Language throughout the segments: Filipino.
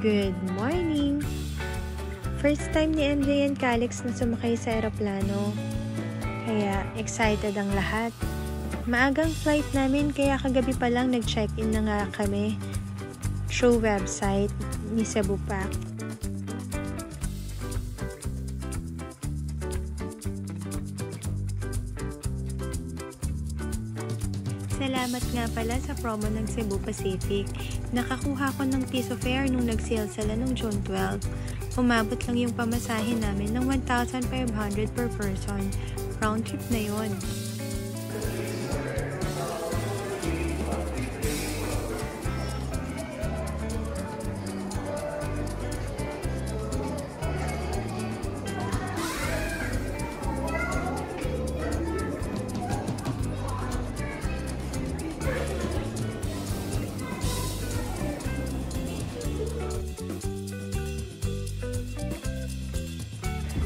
Good morning! First time ni MJ and Calix na sumakay sa eroplano. Kaya excited ang lahat. Maagang flight namin kaya kagabi pa lang nag-check-in na nga kami. Show website ni Cebu Pack. Salamat nga pala sa promo ng Cebu Pacific. Nakakuha ko ng piso fare nung nag-sale sila nung June 12. Umabot lang yung pamasahe namin ng 1,500 per person. Round trip na yon.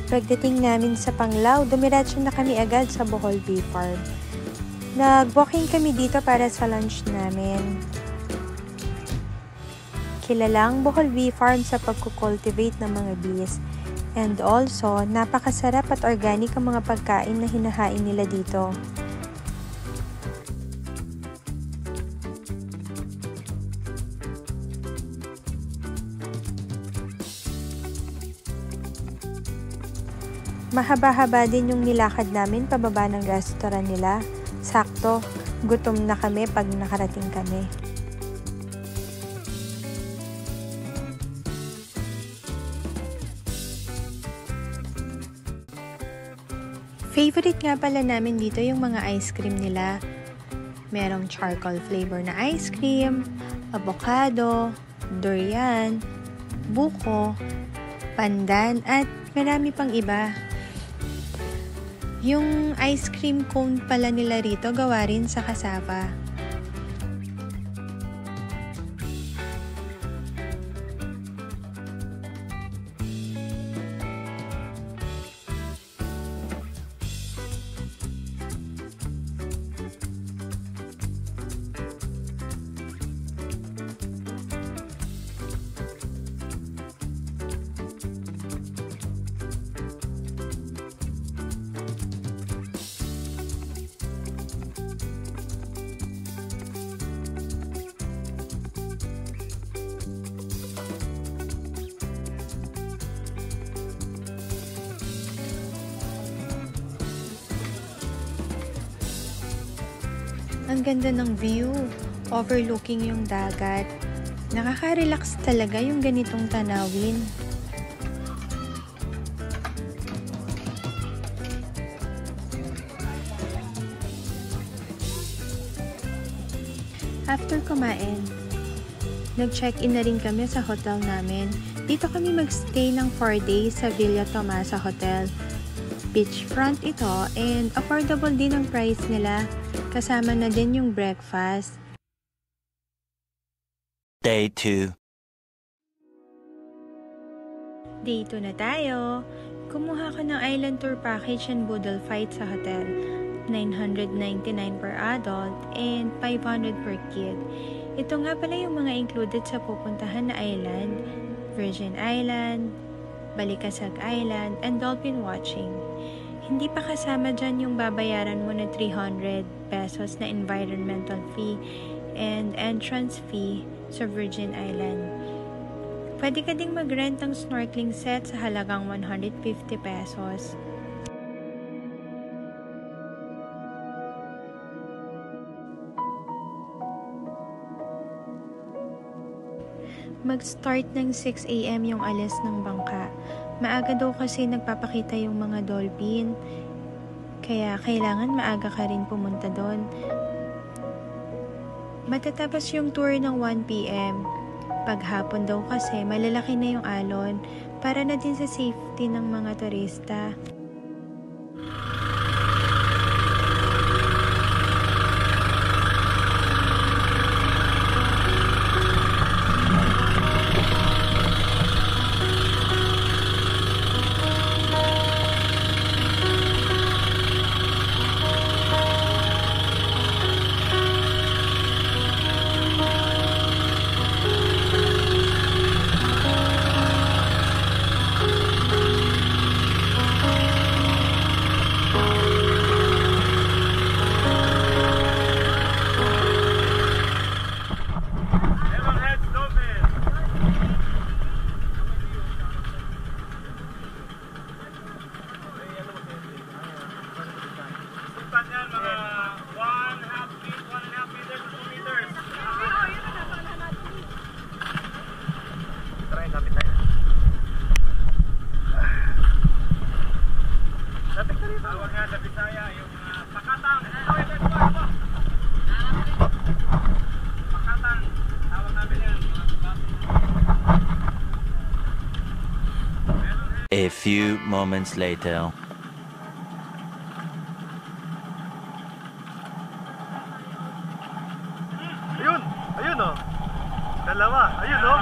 Pagdating namin sa Panglao, dumiretso na kami agad sa Bohol Bee Farm. Nag-walking kami dito para sa lunch namin. Kilalang Bohol Bee Farm sa pagkukultivate ng mga bees. And also, napakasarap at organic ang mga pagkain na hinahain nila dito. Mahaba-haba din yung nilakad namin pababa ng restaurant nila. Sakto, gutom na kami pag nakarating kami. Favorite nga pala namin dito yung mga ice cream nila. Merong charcoal flavor na ice cream, avocado, durian, buko, pandan, at marami pang iba. Yung ice cream cone pala nila rito gawa rin sa cassava. Ang ganda ng view, overlooking yung dagat. Nakaka-relax talaga yung ganitong tanawin. After kumain, nag-check-in na rin kami sa hotel namin. Dito kami magstay ng 4 days sa Villa Tomasa Hotel. Beachfront ito and affordable din ang price nila. Kasama na din yung breakfast. Day 2. Day 2 na tayo. Kumuha ko ng island tour package and boodle fight sa hotel. 999 per adult and 500 per kid. Ito nga pala yung mga included sa pupuntahan na island. Virgin Island, Balikasag Island, and dolphin watching. Hindi pa kasama dyan yung babayaran mo na 300 pesos na environmental fee and entrance fee sa Virgin Island. Pwede ka ding mag-rent ng snorkeling set sa halagang 150 pesos. Mag-start ng 6 AM yung alis ng bangka. Maaga daw kasi nagpapakita yung mga dolphin. Kaya kailangan maaga ka rin pumunta doon. Matatapos yung tour ng 1 PM. Paghapon daw kasi malalaki na yung alon para na din sa safety ng mga turista. lipad yan, mga 1.5 feet, 1.5 meters, 2 meters. Try, kapit tayo. Lapit ka dito. Tawag nga sa Bisaya, yung pakatang. Pakatang. Tawag namin yan. A few moments later. Ayun! Ayun oh! Dalawa! Ayun oh!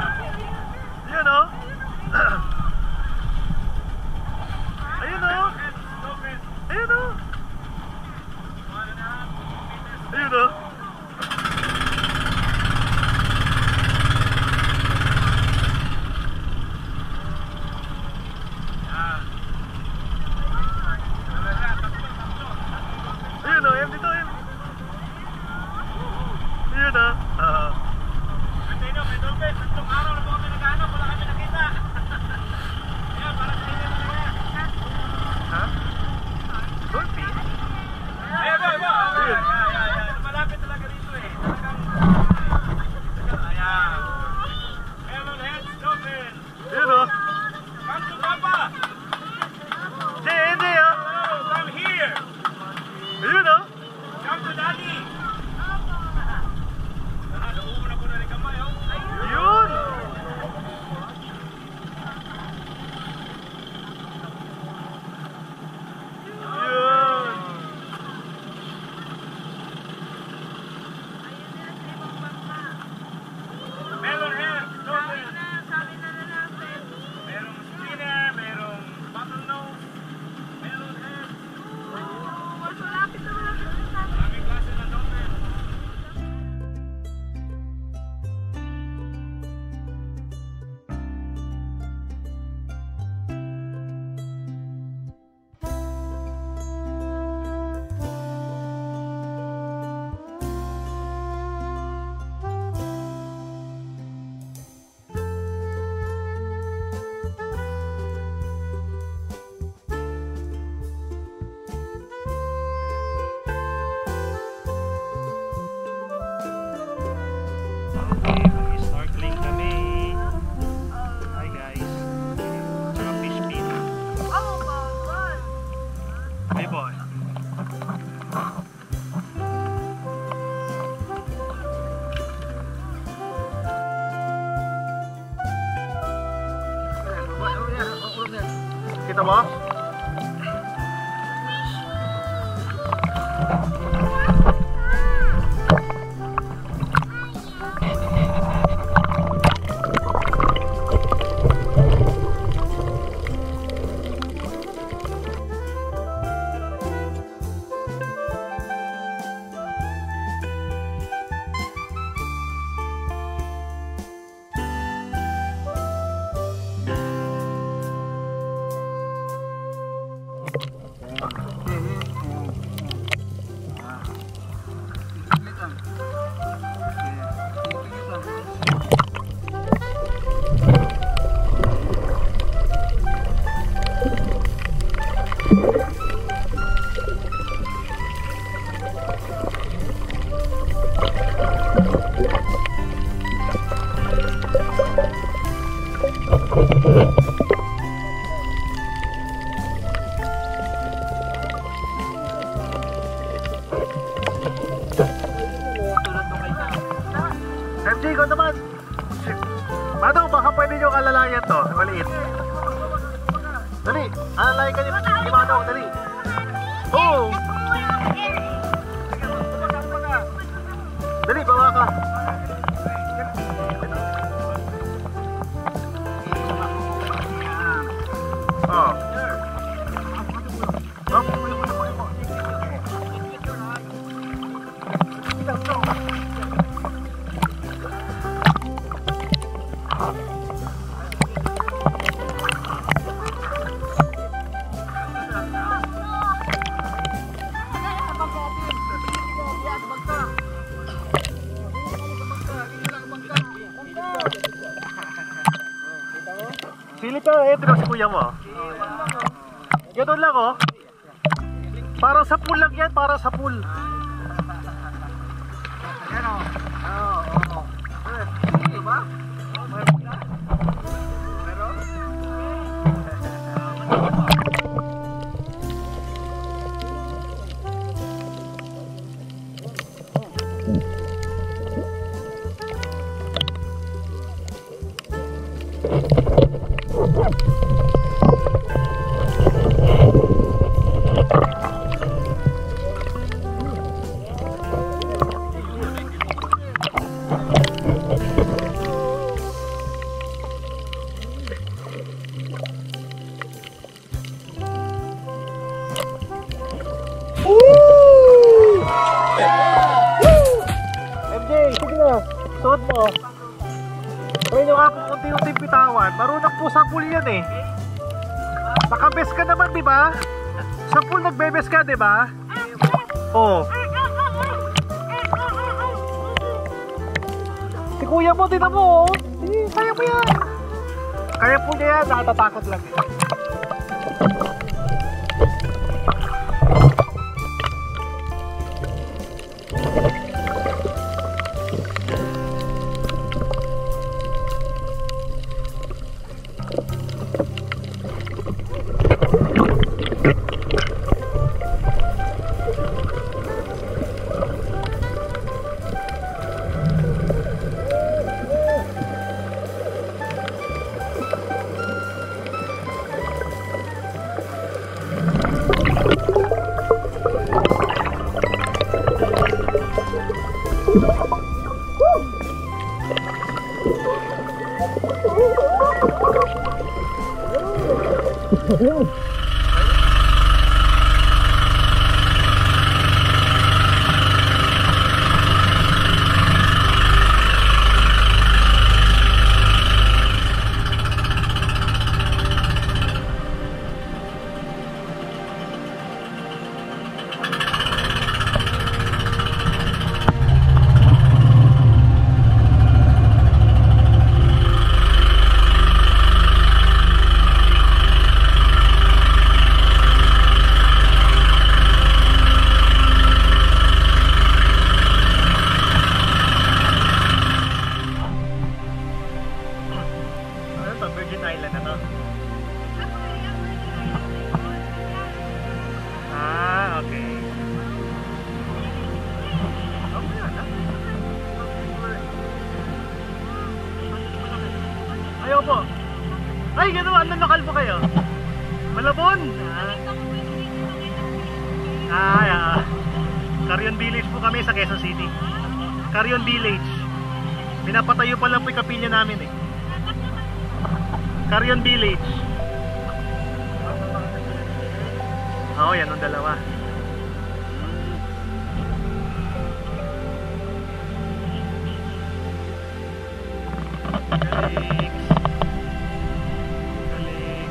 Ayun oh! Ayun oh! Ayun oh! Ayun oh! Ayun oh! Ayun dito! Ayun oh! Antay nyo, may dolphin! Tatlong araw na po kami naghanap, wala kami nakita! Ayan, parang sa inyo na yan! Ha? Dolphin? Ayan, ayan! Malapit talaga dito eh! Ayan! Meron heads, dolphin! Ayun oh! Come to Papa! Hindi oh! Come here! Ayun oh! Come to Daddy! Ayun! Ayun! Meron head, dolphin. Merong spinner, merong bottlenose, meron head. Maraming klase ng dolphin. Snorkeling kami. Hi guys. Tsaka fish pit. Hey boy. Kita mo? MJ, ikaw naman! Manong, baka pwede nyo alalayan to. Maliit. Dali, alalayan ka ni Manong, dali. Oo! Dali, bawa ka. Oh. Pili ka, ito na si kuya mo. Ganun lang oh. Para sa pool lang yan, para sa pool. Ayan o. Oo. Diba? Pero? MJ, sige na. Suot mo. Pwede ka kung unti-unting pitawan. Marunong po sa pool yan eh. Nakabes ka naman, di ba? Sa pool nagbebes ka, di ba? Oo. Si kuya mo, din mo, oh. Kaya mo yan. Kaya po niya yan, nakatatakot lang. Virgin Island na to. Okay. Ayaw po. Ay, gano'n. Anong lokal po kayo? Malabon? Carrion Village po kami sa Quezon City. Carrion Village. Pinapatayo pa lang po yung kapilya namin eh. Carrion Village. Oo, yan ang dalawa. Galing. Galing.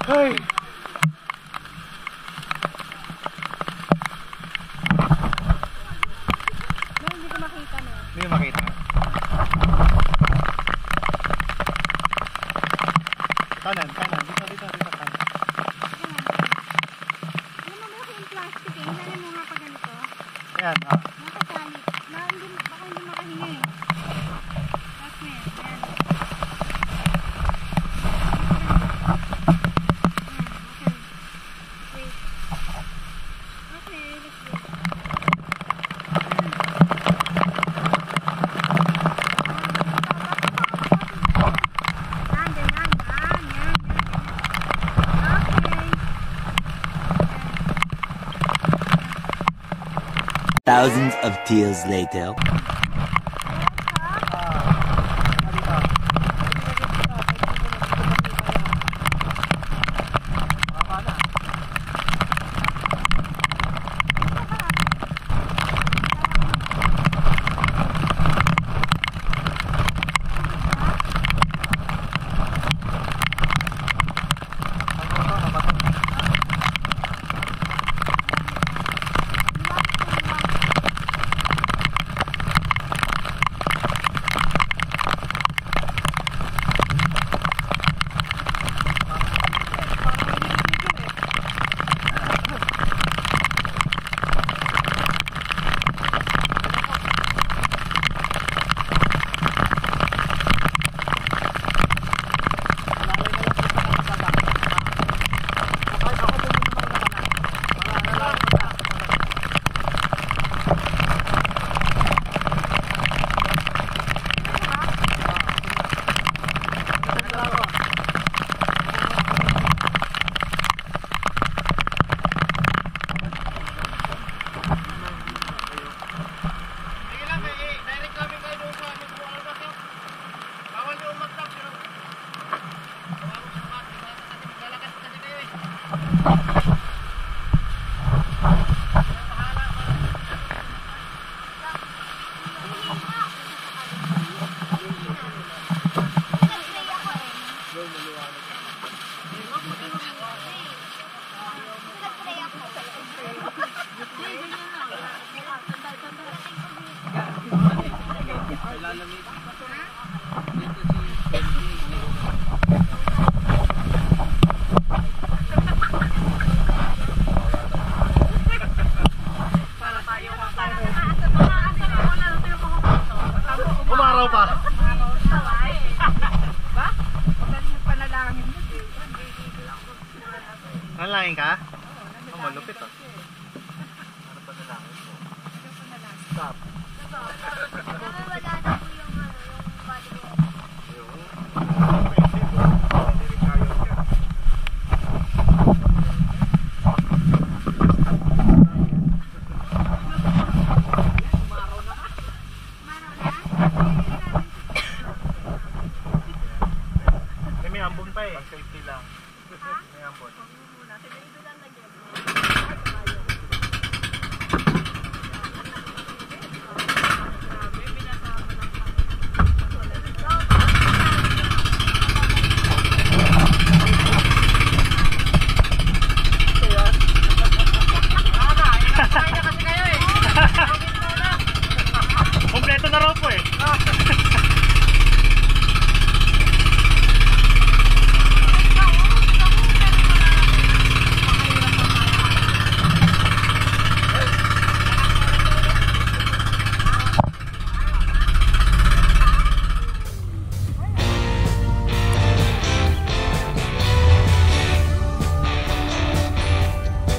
Ay. Hindi ko makita na. Hindi makita. Kanan. Dito, kanan. Alam mo malaki yung plastic eh. Hilalim mo nga pa ganito. Ayan, Nakasalit. Baka hindi makahinga eh. Tapos na yan. Ayan. Okay. Wait. Okay, let's go. Thousands of tears later. Umaraw pa. Nanalangin ka? Oh, malupit ah. Ano pa nalangin mo? Stop. Wala na po yung body mo. May ambon pa eh. Safety lang. May ambon. Kompleto na raw po eh.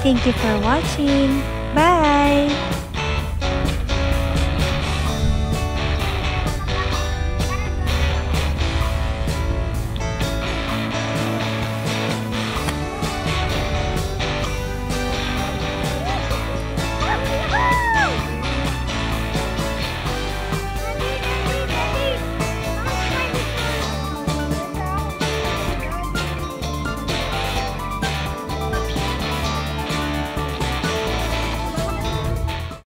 Thank you for watching. Bye!